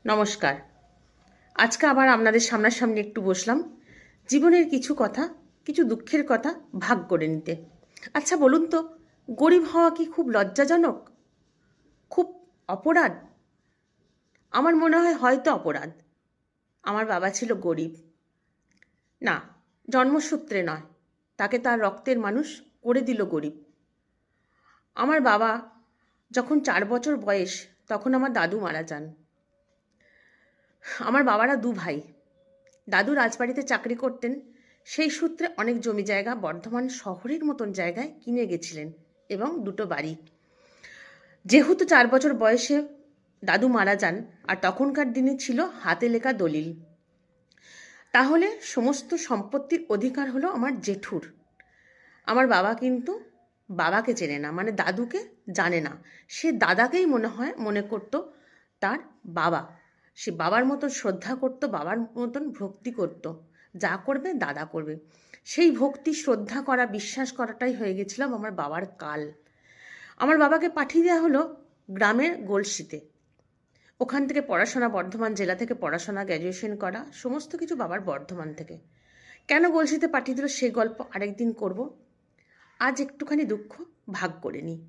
নমস্কার। আজকে আবার আপনাদের সামনাসামনি একটু বসলাম জীবনের কিছু কথা, কিছু দুঃখের কথা ভাগ করে নিতে। আচ্ছা বলুন তো, গরিব হওয়া কি খুব লজ্জাজনক, খুব অপরাধ? আমার মনে হয় হয়তো অপরাধ। আমার বাবা ছিল গরিব। না, জন্মসূত্রে নয়, তাকে তার রক্তের মানুষ করে দিল গরিব। আমার বাবা যখন 4 বছর বয়স তখন আমার দাদু মারা যান। আমার বাবারা দু ভাই। দাদু রাজবাড়িতে চাকরি করতেন, সেই সূত্রে অনেক জমি জায়গা বর্ধমান শহরের মতন জায়গায় কিনে গেছিলেন এবং দুটো বাড়ি। যেহেতু 4 বছর বয়সে দাদু মারা যান, আর তখনকার দিনে ছিল হাতে লেখা দলিল, তাহলে সমস্ত সম্পত্তির অধিকার হলো আমার জেঠুর। আমার বাবা কিন্তু বাবাকে চেনে না, মানে দাদুকে জানে না। সে দাদাকেই মনে করতো তার বাবা। সে বাবার মতন শ্রদ্ধা করতো, বাবার মতন ভক্তি করতো। যা করবে দাদা করবে, সেই ভক্তি, শ্রদ্ধা করা, বিশ্বাস করাটাই হয়ে গেছিল আমার বাবার কাল। আমার বাবাকে পাঠিয়ে দেওয়া হলো গ্রামের গলসিতে। ওখান থেকে পড়াশোনা, বর্ধমান জেলা থেকে পড়াশোনা, গ্র্যাজুয়েশন করা, সমস্ত কিছু বাবার বর্ধমান থেকে। কেন গলসিতে পাঠিয়ে দিল সে গল্প আরেকদিন করব। আজ একটুখানি দুঃখ ভাগ করে নিই।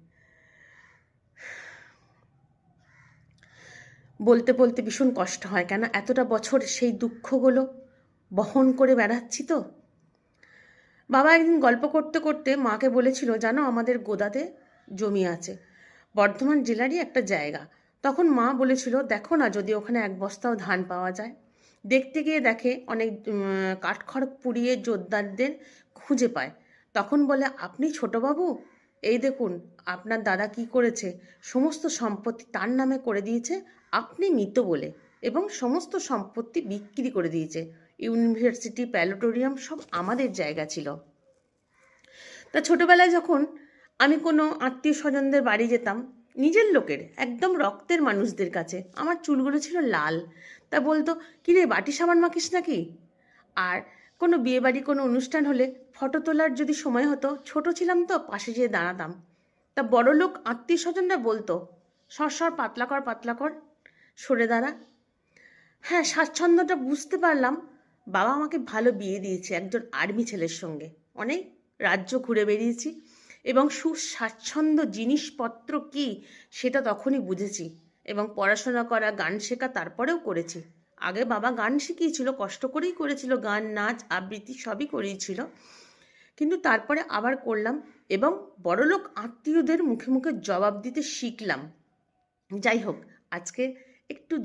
বলতে বলতে ভীষণ কষ্ট হয়, কেন এতটা বছর সেই দুঃখগুলো বহন করে বেড়াচ্ছি তো। বাবা একদিন গল্প করতে করতে মাকে বলেছিল, জানো আমাদের গোদাতে জমি আছে, বর্ধমান জেলারই একটা জায়গা। তখন মা বলেছিল, দেখো না যদি ওখানে 1 বস্তাও ধান পাওয়া যায়। দেখতে গিয়ে দেখে অনেক কাঠখড় পুড়িয়ে জোরদারদের খুঁজে পায়। তখন বলে, আপনি ছোটবাবু, এই দেখুন আপনার দাদা কি করেছে, সমস্ত সম্পত্তি তার নামে করে দিয়েছে আপনি মৃত বলে, এবং সমস্ত সম্পত্তি বিক্রি করে দিয়েছে। ইউনিভার্সিটি, প্ল্যানেটোরিয়াম সব আমাদের জায়গা ছিল। তা ছোটোবেলায় যখন আমি কোনো আত্মীয় স্বজনদের বাড়ি যেতাম, নিজের লোকের একদম রক্তের মানুষদের কাছে, আমার চুলগুলো ছিল লাল। তা বলতো, কিরে বাটি সাবান মাখিস নাকি? আর কোনো বিয়েবাড়ি, কোনো অনুষ্ঠান হলে ফটো তোলার যদি সময় হতো, ছোট ছিলাম তো, পাশে যেয়ে দাঁড়াতাম। তা বড়লোক আত্মীয় স্বজনরা বলতো, সর সর, পাতলা কর পাতলা কর, সরে দাঁড়া। হ্যাঁ, স্বাচ্ছন্দ্যটা বুঝতে পারলাম। বাবা আমাকে ভালো বিয়ে দিয়েছে একজন আর্মি ছেলের সঙ্গে। অনেক রাজ্য ঘুরে বেরিয়েছি এবং সুস্বাচ্ছন্দ্য জিনিসপত্র কি সেটা তখনই বুঝেছি। এবং পড়াশোনা করা, গান শেখা তারপরেও করেছি। আগে বাবা গান শিখিয়েছিল, কষ্ট করেই করেছিল, গান, নাচ, আবৃত্তি সবই করিয়েছিল। কিন্তু তারপরে আবার করলাম এবং বড়লোক আত্মীয়দের মুখে মুখে জবাব দিতে শিখলাম। যাই হোক, আজকে একটু